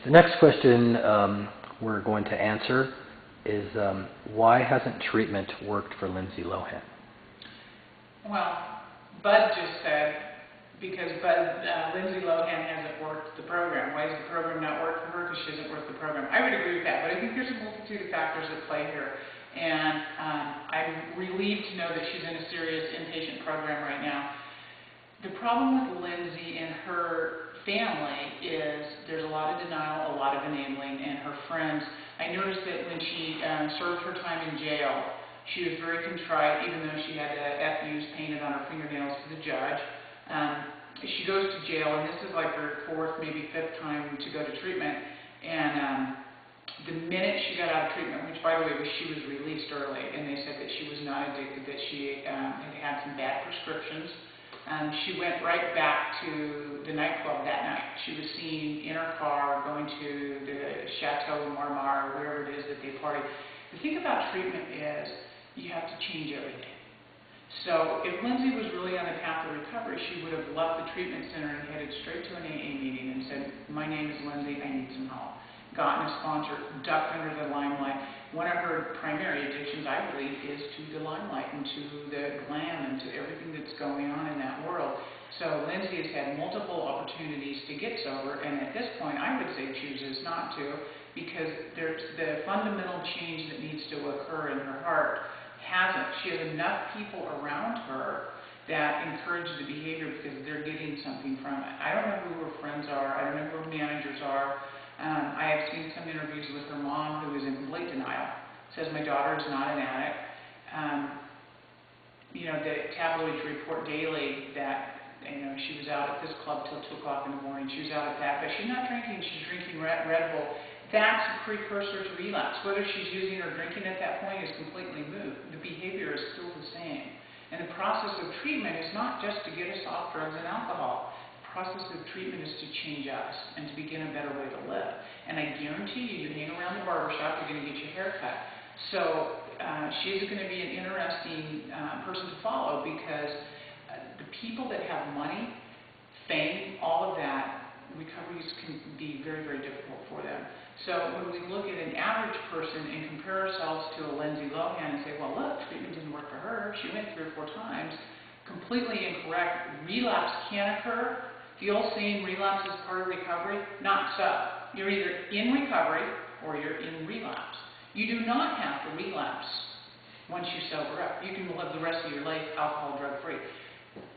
The next question we're going to answer is why hasn't treatment worked for Lindsay Lohan? Well, Bud just said because Lindsay Lohan hasn't worked the program. Why does the program not work for her? Because she hasn't worked the program. I would agree with that, but I think there's a multitude of factors at play here. And I'm relieved to know that she's in a serious inpatient program right now. The problem with Lindsay and her family is there's a lot of denial, a lot of enabling, and her friends. I noticed that when she served her time in jail, she was very contrite, even though she had FUs painted on her fingernails to the judge. She goes to jail, and this is like her fourth, maybe fifth time to go to treatment. And the minute she got out of treatment, which by the way, she was released early, and they said that she was not addicted, that she had some bad prescriptions. She went right back to the nightclub that night. She was seen in her car going to the Chateau Marmar, or wherever it is that they party. The thing about treatment is you have to change everything. So if Lindsay was really on the path of recovery, she would have left the treatment center and headed straight to an AA meeting and said, my name is Lindsay, I need some help. Gotten a sponsor, ducked under the limelight. One of her primary addictions, I believe, is to the limelight and to the glam and to everything that's going on in that world. So Lindsay has had multiple opportunities to get sober, and at this point, I would say chooses not to, because there's the fundamental change that needs to occur in her heart hasn't. She has enough people around her that encourage the behavior because they're getting something from it. I don't know who her friends are. I don't know who her managers are. I have seen some interviews with her mom, who is in complete denial. Says my daughter is not an addict. You know, the tabloids report daily that she was out at this club till 2 o'clock in the morning. She was out at that, but she's not drinking. She's drinking Red Bull. That's a precursor to relapse. Whether she's using or drinking at that point is completely moot. The behavior is still the same. And the process of treatment is not just to get us off drugs and alcohol. The process of treatment is to change us and to begin a better way to live. And I guarantee you, you hang around the barbershop, you're going to get your hair cut. So she's going to be an interesting person to follow because the people that have money, fame, all of that, recoveries can be very, very difficult for them. So when we look at an average person and compare ourselves to a Lindsay Lohan and say, well, look, treatment didn't work for her. She went 3 or 4 times. Completely incorrect. Relapse can occur. The old saying, relapse is part of recovery, not so. You're either in recovery or you're in relapse. You do not have to relapse once you sober up. You can live the rest of your life alcohol, drug-free.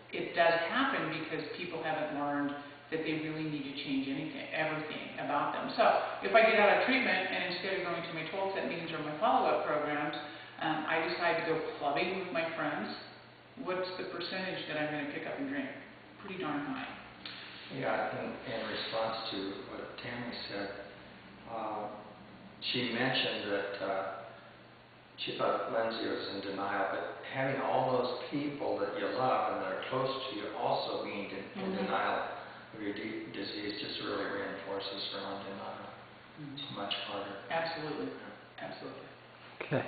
It does happen because people haven't learned that they really need to change everything about them. So if I get out of treatment and instead of going to my 12-step meetings or my follow-up programs, I decide to go clubbing with my friends, what's the percentage that I'm going to pick up and drink? Pretty darn high. Yeah, in response to what Tammy said, she mentioned that she thought Lindsay was in denial, but having all those people that you love and that are close to you also being in denial of your disease just really reinforces her own denial. It's much harder. Absolutely. Absolutely. Okay.